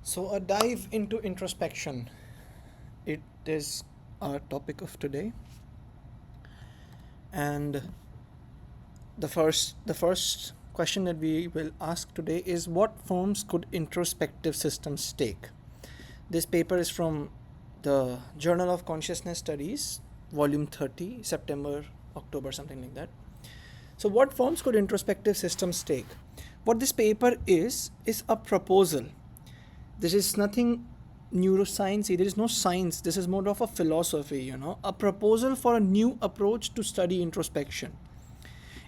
So, a dive into introspection. It is our topic of today, and the first question that we will ask today is, what forms could introspective systems take? This paper is from the Journal of Consciousness Studies, volume 30, September, October, something like that. So, what forms could introspective systems take? What this paper is a proposal. This is nothing neuroscience. There is no science. This is more of a philosophy, a proposal for a new approach to study introspection.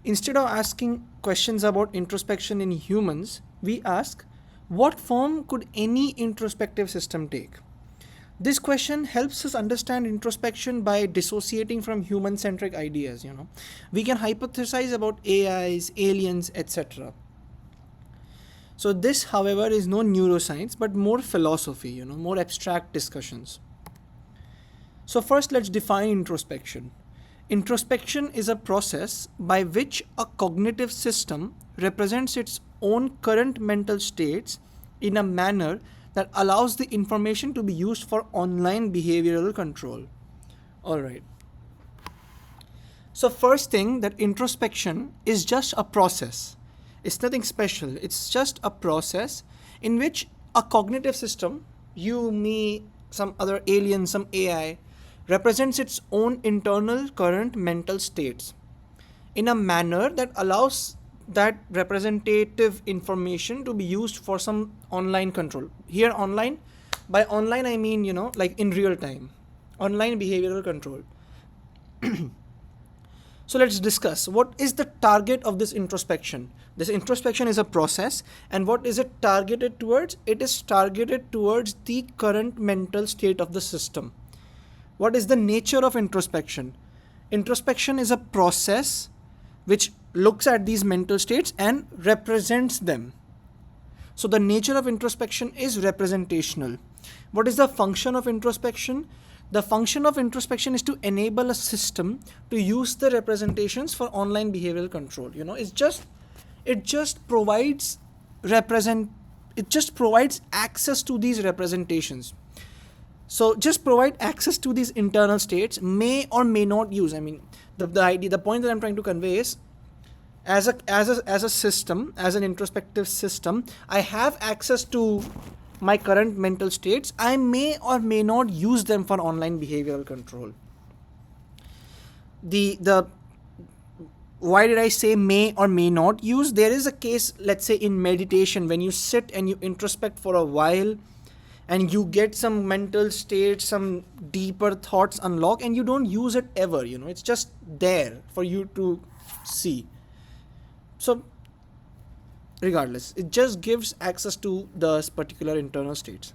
Instead of asking questions about introspection in humans, we ask, what form could any introspective system take? This question helps us understand introspection by dissociating from human centric ideas. We can hypothesize about AIs, aliens, etc. So this, however, is no neuroscience, but more philosophy, more abstract discussions. So first, let's define introspection. Introspection is a process by which a cognitive system represents its own current mental states in a manner that allows the information to be used for online behavioral control. All right. So first thing, that introspection is just a process. It's nothing special. It's just a process in which a cognitive system, you, me, some other alien, some AI, represents its own internal current mental states in a manner that allows that representative information to be used for some online control. Here, online, by online I mean, like in real time, online behavioral control. So let's discuss, what is the target of this introspection? This introspection is a process, and what is it targeted towards? It is targeted towards the current mental state of the system. What is the nature of introspection? Introspection is a process which looks at these mental states and represents them. So the nature of introspection is representational. What is the function of introspection? The function of introspection is to enable a system to use the representations for online behavioral control. It just provides access to these representations. So just provide access to these internal states, may or may not use. I mean, the point that I'm trying to convey is, as a system, as an introspective system, I have access to my current mental states. I may or may not use them for online behavioral control. Why did I say may or may not use? There is a case, let's say in meditation, when you sit and you introspect for a while and you get some mental states, some deeper thoughts unlock, and you don't use it ever, it's just there for you to see. So regardless, it just gives access to those particular internal states.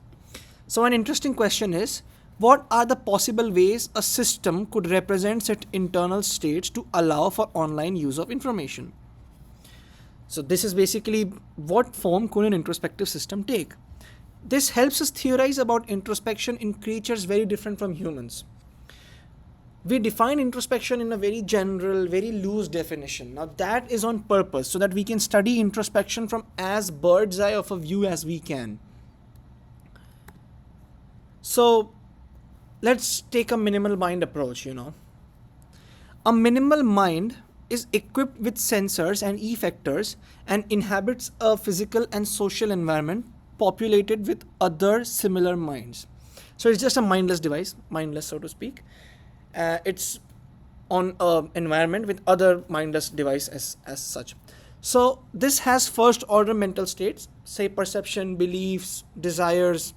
So an interesting question is, what are the possible ways a system could represent its internal states to allow for online use of information? So this is basically, what form could an introspective system take? This helps us theorize about introspection in creatures very different from humans. We define introspection in a very general, very loose definition. Now that is on purpose, so that we can study introspection from as bird's eye of a view as we can. So let's take a minimal mind approach. A minimal mind is equipped with sensors and effectors and inhabits a physical and social environment populated with other similar minds. So it's just a mindless device, mindless so to speak. It's on an environment with other mindless device as such. So this has first order mental states, say perception, beliefs, desires,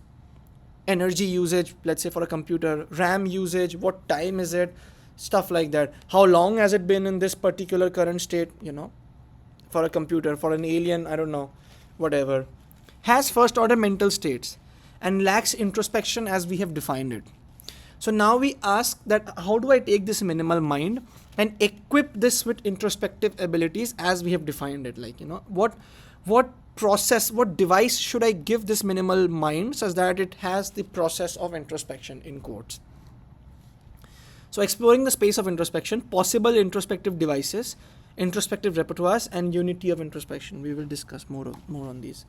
energy usage, let's say for a computer, RAM usage, what time is it, stuff like that. How long has it been in this particular current state, for a computer, for an alien, I don't know, whatever. Has first order mental states and lacks introspection as we have defined it. So now we ask that, how do I take this minimal mind and equip this with introspective abilities as we have defined it? Like, what process, what device should I give this minimal mind such that it has the process of introspection, in quotes. So exploring the space of introspection, possible introspective devices, introspective repertoires, and unity of introspection. We will discuss more on these.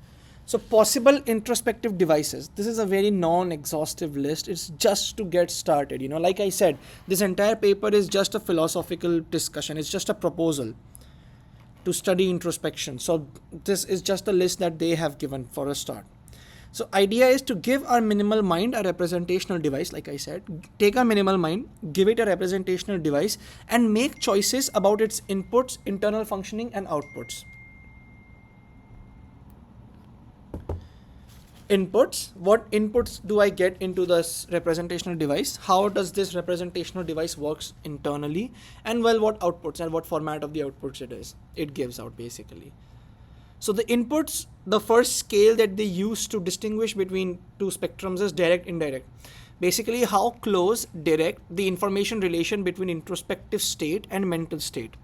So possible introspective devices. This is a very non-exhaustive list. It's just to get started. Like I said, this entire paper is just a philosophical discussion. It's just a proposal to study introspection. So this is just a list that they have given for a start. So idea is to give our minimal mind a representational device. Like I said, take our minimal mind, give it a representational device, and make choices about its inputs, internal functioning, and outputs. Inputs. What inputs do I get into this representational device? How does this representational device works internally? And what outputs and what format of the outputs it gives out basically. So the inputs, the first scale that they use to distinguish between two spectrums is direct, indirect. Basically, how close, direct the information relation between introspective state and mental state.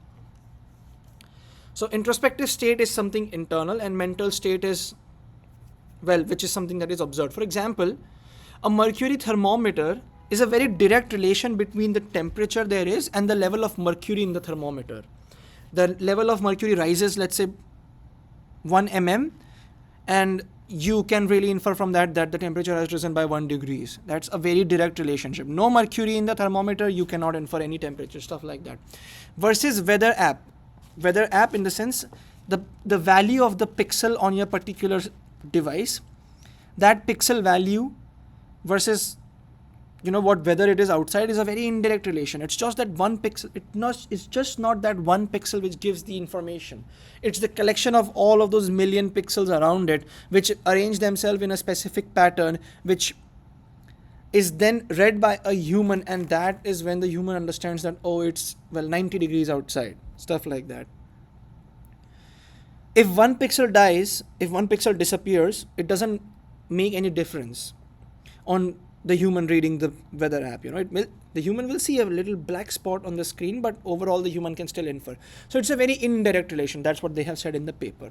So introspective state is something internal and mental state is which is something that is observed. For example, a mercury thermometer is a very direct relation between the temperature there is and the level of mercury in the thermometer. The level of mercury rises, let's say 1 mm, and you can really infer from that the temperature has risen by 1 degrees. That's a very direct relationship. No mercury in the thermometer, you cannot infer any temperature, stuff like that. Versus weather app. Weather app in the sense, the value of the pixel on your particular device, that pixel value versus what weather it is outside is a very indirect relation. It's just that one pixel. It's just not that one pixel which gives the information. It's the collection of all of those million pixels around it which arrange themselves in a specific pattern which is then read by a human, and that is when the human understands that it's 90 degrees outside, stuff like that. If one pixel dies, if one pixel disappears, it doesn't make any difference on the human reading the weather app. The human will see a little black spot on the screen, but overall the human can still infer. So it's a very indirect relation. That's what they have said in the paper.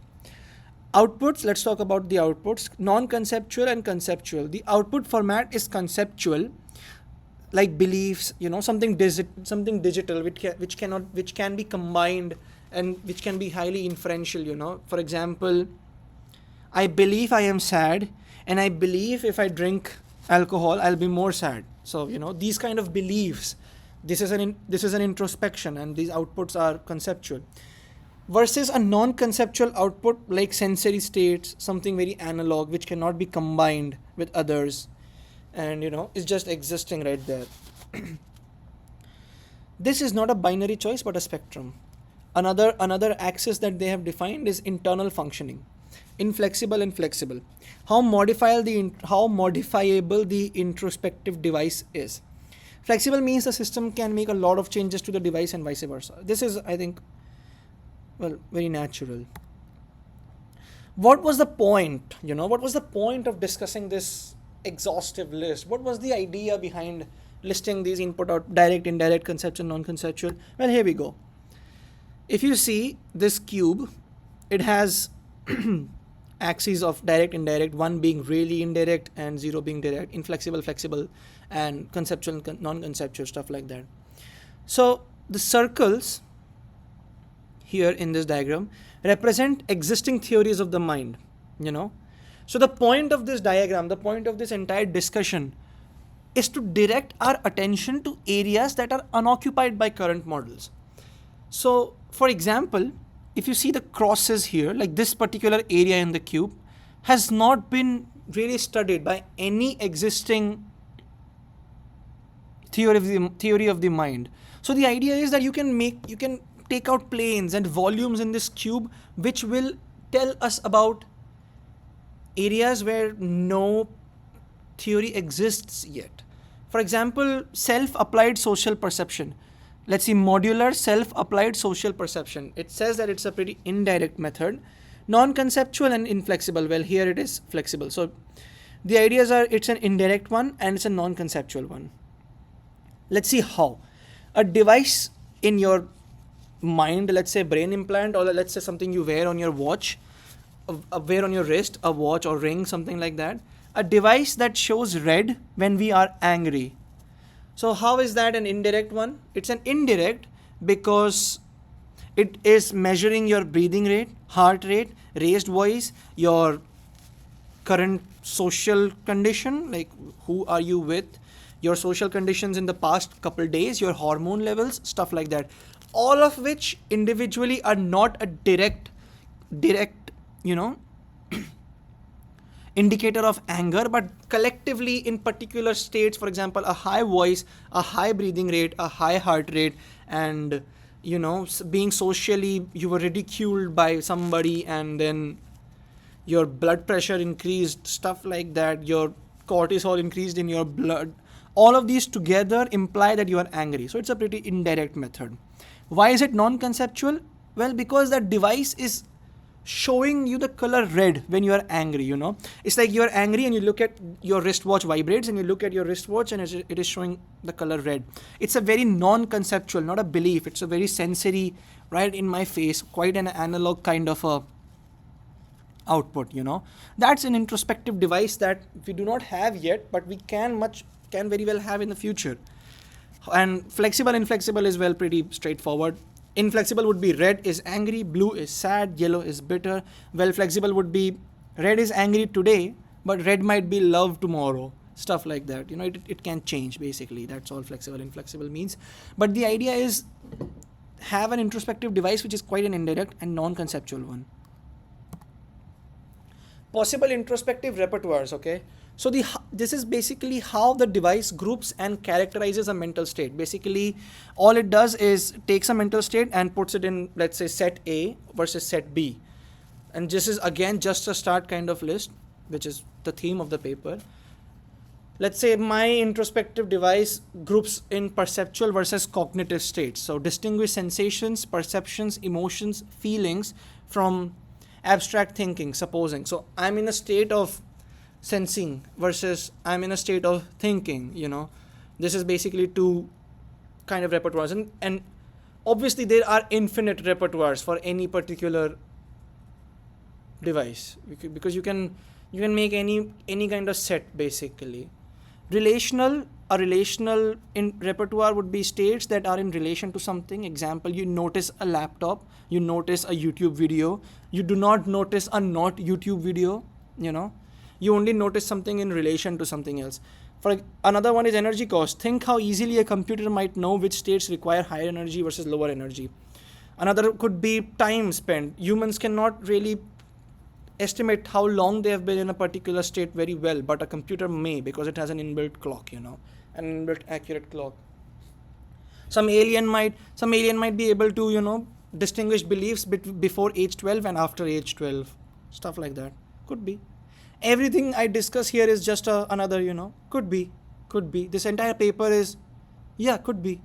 Outputs, let's talk about the outputs. Non-conceptual and conceptual. The output format is conceptual, like beliefs, something digital which can be combined and which can be highly inferential. For example, I believe I am sad, and I believe if I drink alcohol I'll be more sad. So these kind of beliefs, this is an introspection, and these outputs are conceptual. Versus a non-conceptual output like sensory states, something very analog which cannot be combined with others, and is just existing right there. This is not a binary choice but a spectrum. Another axis that they have defined is internal functioning, inflexible and flexible. How modifiable the introspective device is. Flexible means the system can make a lot of changes to the device and vice versa. This is, I think, very natural. What was the point? What was the point of discussing this exhaustive list? What was the idea behind listing these input out, direct, indirect, conceptual, non-conceptual? Well, here we go. If you see this cube, it has axes of direct, indirect, 1 being really indirect and 0 being direct, inflexible, flexible, and conceptual, non-conceptual, stuff like that. So the circles here in this diagram represent existing theories of the mind, So the point of this diagram, the point of this entire discussion is to direct our attention to areas that are unoccupied by current models. So, for example, if you see the crosses here, like this particular area in the cube has not been really studied by any existing theory of the mind. So the idea is that you can take out planes and volumes in this cube which will tell us about areas where no theory exists yet. For example, self-applied social perception. Let's see, modular self-applied social perception. It says that it's a pretty indirect method. Non-conceptual and inflexible. Well, here it is flexible. So the ideas are, it's an indirect one and it's a non-conceptual one. Let's see how. A device in your mind, let's say brain implant, or let's say something you wear on your watch, wear on your wrist, a watch or ring, something like that. A device that shows red when we are angry. So how is that an indirect one? It's an indirect because it is measuring your breathing rate, heart rate, raised voice, your current social condition, like who are you with, your social conditions in the past couple days, your hormone levels, stuff like that. All of which individually are not a direct, you know, indicator of anger, but collectively in particular states, for example, a high voice, a high breathing rate, a high heart rate, and being socially, you were ridiculed by somebody, and then your blood pressure increased, stuff like that, your cortisol increased in your blood. All of these together imply that you are angry. So it's a pretty indirect method. Why is it non-conceptual? Well, because that device is showing you the color red when you are angry. It's like you're angry and you look at your wristwatch vibrates, and you look at your wristwatch and it is showing the color red. It's a very non-conceptual, not a belief. It's a very sensory, right in my face, quite an analog kind of a output. That's an introspective device that we do not have yet, but we can very well have in the future. And flexible, inflexible is pretty straightforward. Inflexible would be red is angry, blue is sad, yellow is bitter. Well, flexible would be red is angry today, but red might be love tomorrow. Stuff like that. It can change, basically. That's all flexible, inflexible means. But the idea is have an introspective device which is quite an indirect and non-conceptual one. Possible introspective repertoires, okay? So this is basically how the device groups and characterizes a mental state. Basically, all it does is takes a mental state and puts it in, let's say, set A versus set B. And this is, again, just a start kind of list, which is the theme of the paper. Let's say my introspective device groups in perceptual versus cognitive states. So distinguish sensations, perceptions, emotions, feelings from abstract thinking, supposing. So I'm in a state of sensing versus I'm in a state of thinking. This is basically two kind of repertoires, and obviously there are infinite repertoires for any particular device, because you can make any kind of set, basically. A relational in repertoire would be states that are in relation to something. Example, you notice a laptop, you notice a YouTube video, you do not notice a not YouTube video. You only notice something in relation to something else. For another one is energy cost. Think how easily a computer might know which states require higher energy versus lower energy. Another could be time spent. Humans cannot really estimate how long they have been in a particular state very well, but a computer may, because it has an inbuilt clock, an inbuilt accurate clock. Some alien might be able to, distinguish beliefs before age 12 and after age 12. Stuff like that. Could be. Everything I discuss here is just another, could be. This entire paper is, could be.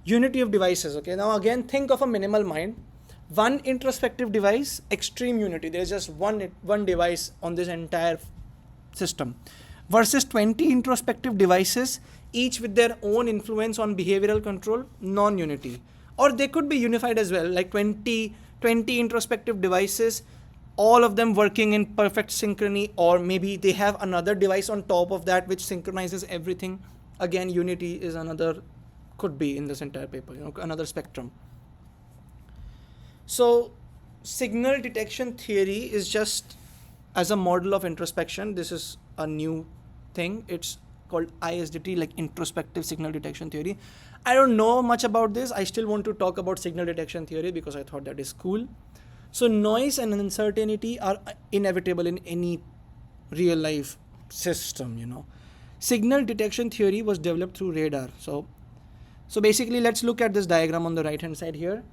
Unity of devices, okay? Now again, think of a minimal mind. One introspective device, extreme unity. There's just one device on this entire system. Versus 20 introspective devices, each with their own influence on behavioral control, non-unity. Or they could be unified as well, like 20 introspective devices, all of them working in perfect synchrony, or maybe they have another device on top of that which synchronizes everything. Again, unity is another, could be in this entire paper, another spectrum. So signal detection theory is just as a model of introspection. This is a new thing. It's called ISDT, like introspective signal detection theory. I don't know much about this. I still want to talk about signal detection theory because I thought that is cool. So noise and uncertainty are inevitable in any real life system, Signal detection theory was developed through radar. So basically, let's look at this diagram on the right hand side here.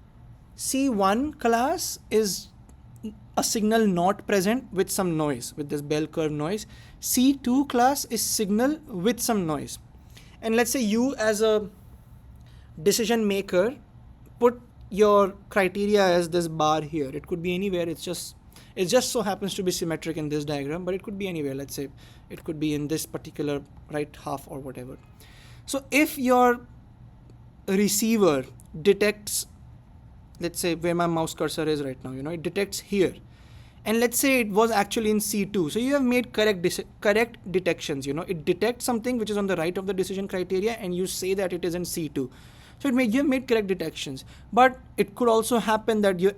C1 class is a signal not present with some noise, with this bell curve noise. C2 class is signal with some noise. And let's say you as a decision maker put your criteria as this bar here. It could be anywhere. It just so happens to be symmetric in this diagram, but it could be anywhere. Let's say it could be in this particular right half or whatever. So if your receiver detects, let's say where my mouse cursor is right now, it detects here, and let's say it was actually in C2. So you have made correct detections. It detects something which is on the right of the decision criteria, and you say that it is in C2. So you have made correct detections. But it could also happen that you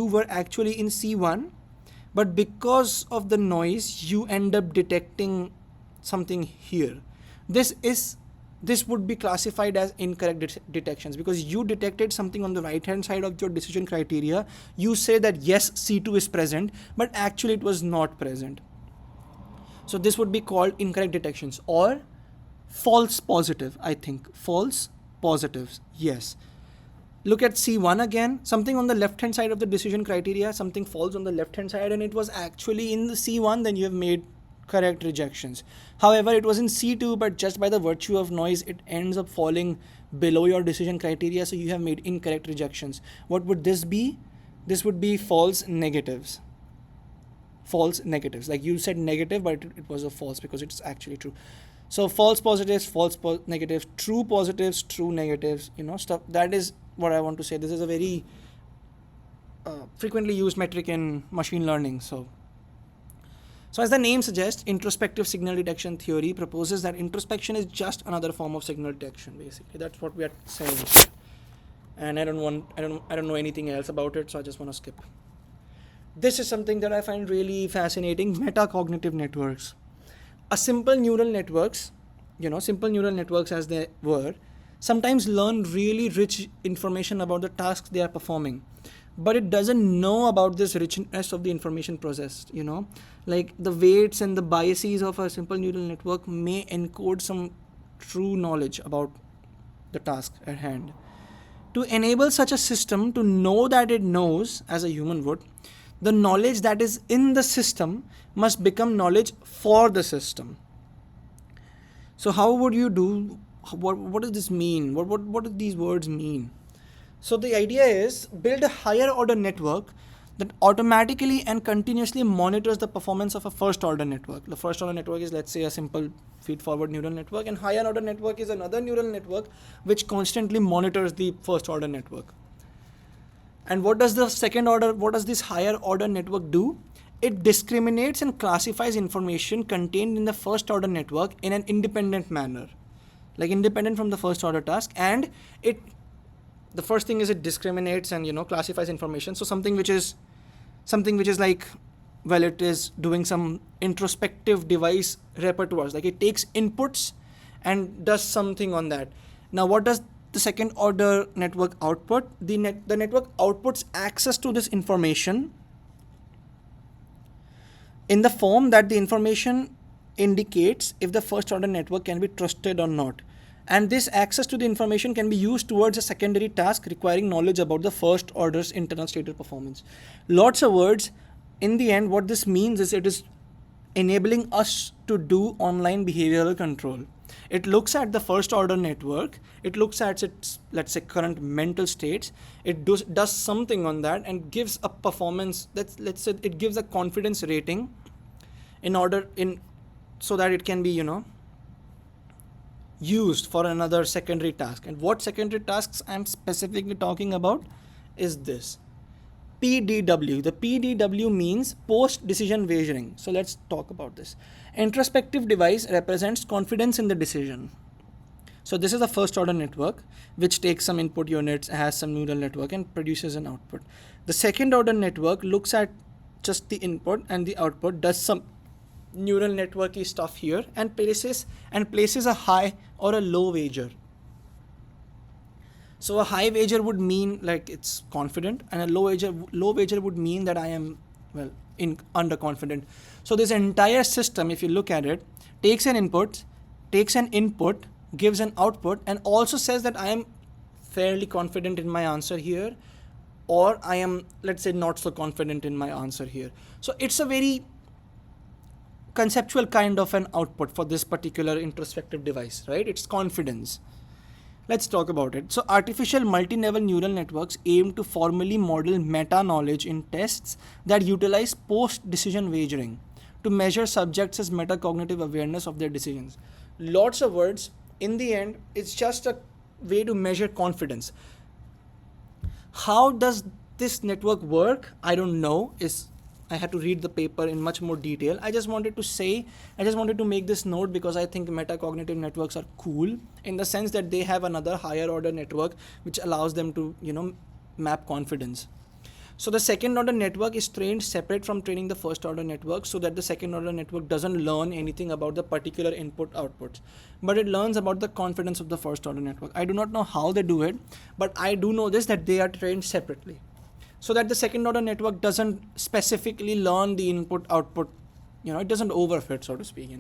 were actually in C1, but because of the noise you end up detecting something here. This would be classified as incorrect detections, because you detected something on the right hand side of your decision criteria. You say that yes, C2 is present, but actually it was not present. So this would be called incorrect detections, or false positive. I think false positives. Yes. Look at C1 again. Something on the left hand side of the decision criteria, something falls on the left hand side and it was actually in the C1, then you have made correct rejections. However, it was in C2, but just by the virtue of noise, it ends up falling below your decision criteria, so you have made incorrect rejections. What would this be? This would be false negatives. False negatives. Like you said negative, but it was a false because it's actually true. So false positives, negatives, true positives, true negatives, stuff. That is what I want to say. This is a very frequently used metric in machine learning. So as the name suggests, introspective signal detection theory proposes that introspection is just another form of signal detection. Basically, that's what we are saying. And I don't know anything else about it, so I just want to skip. This is something that I find really fascinating: metacognitive networks. Simple neural networks as they were, sometimes learn really rich information about the tasks they are performing, but it doesn't know about this richness of the information processed. Like the weights and the biases of a simple neural network may encode some true knowledge about the task at hand. To enable such a system to know that it knows, as a human would, the knowledge that is in the system must become knowledge for the system. So how would you do? What does this mean? What do these words mean? So the idea is build a higher order network that automatically and continuously monitors the performance of a first order network. The first order network is, let's say, a simple feed-forward neural network, and higher order network is another neural network which constantly monitors the first order network. And what does this higher order network do? It discriminates and classifies information contained in the first order network in an independent manner, like independent from the first order task. And the first thing is it discriminates and classifies information. So something which is like, well, it is doing some introspective device repertoires, like it takes inputs and does something on that. Now what does the second order network output? The network outputs access to this information in the form that the information indicates if the first order network can be trusted or not. And this access to the information can be used towards a secondary task requiring knowledge about the first order's internal state of performance. Lots of words. In the end, what this means is it is enabling us to do online behavioral control. It looks at the first order network, it looks at its, let's say, current mental states, it does something on that and gives a performance, let's say it gives a confidence rating so that it can be used for another secondary task. And what secondary tasks I'm specifically talking about is this PDW. The PDW means post decision wagering. So let's talk about this. Introspective device represents confidence in the decision. So this is the first order network which takes some input units, has some neural network and produces an output. The second order network looks at just the input and the output, does some neural networky stuff here and places a high or a low wager. So a high wager would mean like it's confident, and a low wager would mean that I am underconfident. So this entire system, if you look at it, takes an input, gives an output, and also says that I am fairly confident in my answer here, or I am, let's say, not so confident in my answer here. So it's a very conceptual kind of an output for this particular introspective device, right? It's confidence. Let's talk about it. So artificial multi-level neural networks aim to formally model meta-knowledge in tests that utilize post-decision wagering to measure subjects' metacognitive awareness of their decisions. Lots of words. In the end, it's just a way to measure confidence. How does this network work? I don't know. I had to read the paper in much more detail. I just wanted to make this note because I think metacognitive networks are cool in the sense that they have another higher order network which allows them to, map confidence. So the second order network is trained separate from training the first order network, so that the second order network doesn't learn anything about the particular input outputs, but it learns about the confidence of the first order network. I do not know how they do it, but I do know this, that they are trained separately, so that the second order network doesn't specifically learn the input output, it doesn't overfit, so to speak,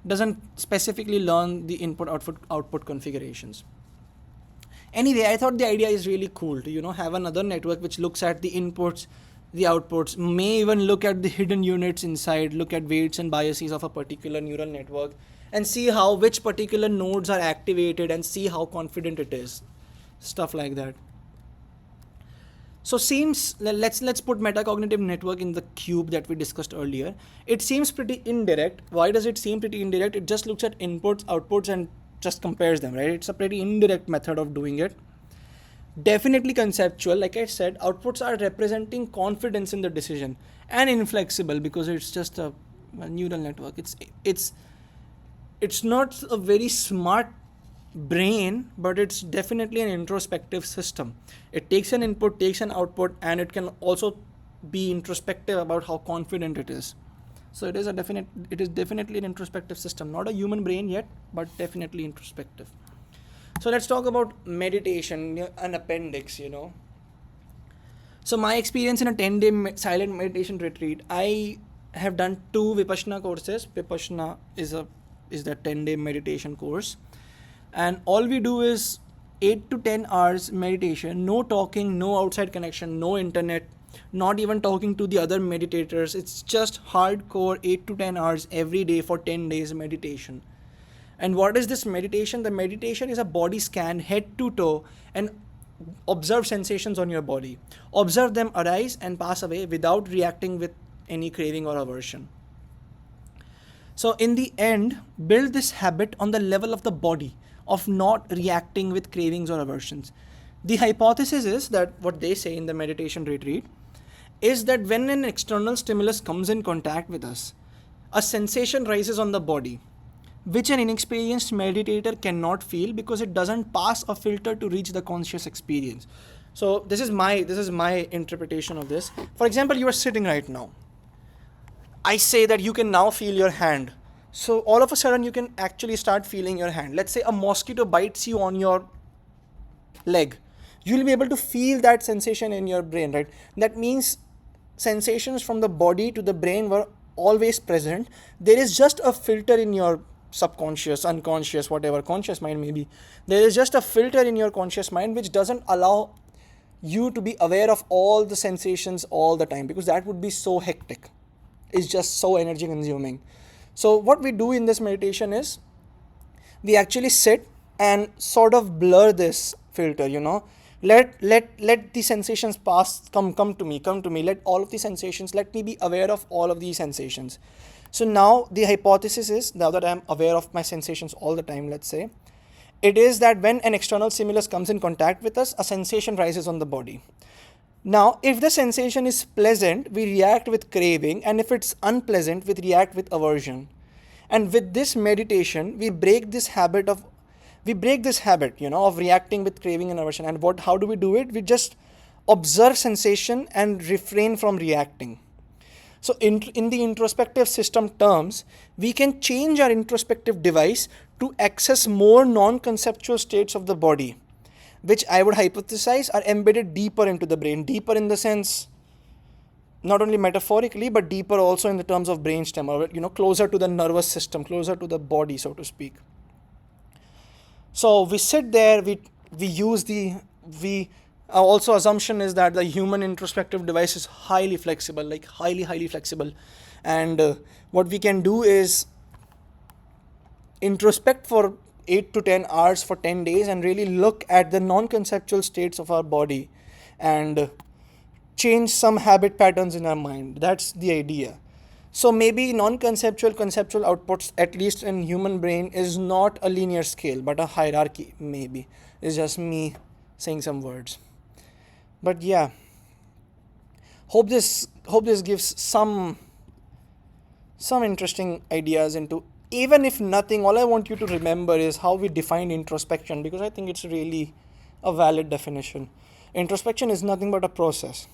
doesn't specifically learn the input output configurations. Anyway, I thought the idea is really cool to have another network which looks at the inputs, the outputs, may even look at the hidden units inside, look at weights and biases of a particular neural network, and see how which particular nodes are activated and see how confident it is, stuff like that. So let's put metacognitive network in the cube that we discussed earlier. It seems pretty indirect. Why does it seem pretty indirect? It just looks at inputs, outputs, and just compares them, right? It's a pretty indirect method of doing it. Definitely conceptual. Like I said, outputs are representing confidence in the decision, and inflexible because it's just a neural network. It's not a very smart brain, but it's definitely an introspective system. It takes an input, takes an output, and it can also be introspective about how confident it is. So it is definitely an introspective system, not a human brain yet, but definitely introspective. So let's talk about meditation, an appendix, So my experience in a 10-day silent meditation retreat, I have done 2 Vipassana courses. Vipassana is the 10-day meditation course. And all we do is 8 to 10 hours meditation, no talking, no outside connection, no internet, not even talking to the other meditators. It's just hardcore 8 to 10 hours every day for 10 days meditation. And what is this meditation? The meditation is a body scan head to toe and observe sensations on your body. Observe them arise and pass away without reacting with any craving or aversion. So in the end, build this habit on the level of the body, of not reacting with cravings or aversions. The hypothesis is that what they say in the meditation retreat is that when an external stimulus comes in contact with us, a sensation rises on the body, which an inexperienced meditator cannot feel because it doesn't pass a filter to reach the conscious experience. So this is my interpretation of this. For example, you are sitting right now. I say that you can now feel your hand. So all of a sudden you can actually start feeling your hand. Let's say a mosquito bites you on your leg. You'll be able to feel that sensation in your brain, right? That means sensations from the body to the brain were always present. There is just a filter in your subconscious, unconscious, whatever conscious mind may be. There is just a filter in your conscious mind which doesn't allow you to be aware of all the sensations all the time, because that would be so hectic. It's just so energy consuming. So what we do in this meditation is we actually sit and sort of blur this filter, let the sensations pass, come to me, let all of the sensations, let me be aware of all of these sensations. So now the hypothesis is, now that I'm aware of my sensations all the time, let's say, it is that when an external stimulus comes in contact with us, a sensation rises on the body. Now, if the sensation is pleasant, we react with craving, and if it's unpleasant, we react with aversion. And with this meditation, we break this habit of reacting with craving and aversion. And how do we do it? We just observe sensation and refrain from reacting. So in the introspective system terms, we can change our introspective device to access more non-conceptual states of the body, which I would hypothesize are embedded deeper into the brain. Deeper in the sense, not only metaphorically, but deeper also in the terms of brainstem, or closer to the nervous system, closer to the body, so to speak. So we sit there, also assumption is that the human introspective device is highly flexible, like highly flexible. And what we can do is introspect for 8 to 10 hours for 10 days and really look at the non-conceptual states of our body and change some habit patterns in our mind. That's the idea. So maybe non-conceptual, conceptual outputs, at least in human brain, is not a linear scale, but a hierarchy, maybe. It's just me saying some words. But yeah, hope this gives some interesting ideas into, even if nothing, all I want you to remember is how we define introspection, because I think it's really a valid definition. Introspection is nothing but a process.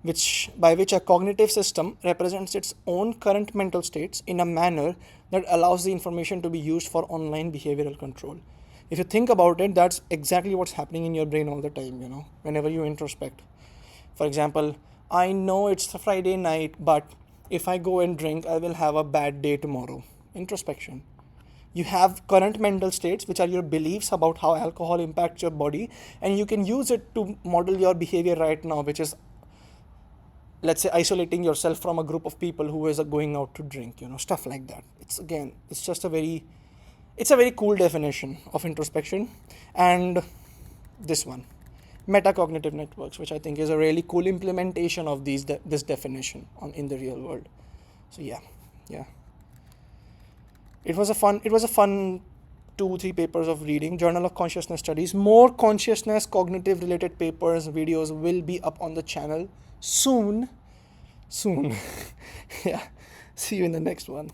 by which a cognitive system represents its own current mental states in a manner that allows the information to be used for online behavioral control. If you think about it, that's exactly what's happening in your brain all the time, whenever you introspect. For example, I know it's a Friday night, but if I go and drink, I will have a bad day tomorrow. Introspection. You have current mental states, which are your beliefs about how alcohol impacts your body, and you can use it to model your behavior right now, which is, let's say, isolating yourself from a group of people who is going out to drink, stuff like that. It's just it's a very cool definition of introspection. And this one, metacognitive networks, which I think is a really cool implementation of this definition in the real world. So yeah, it was a fun 2-3 papers of reading. Journal of Consciousness Studies. More consciousness cognitive related papers, videos will be up on the channel soon. Yeah, see you in the next one.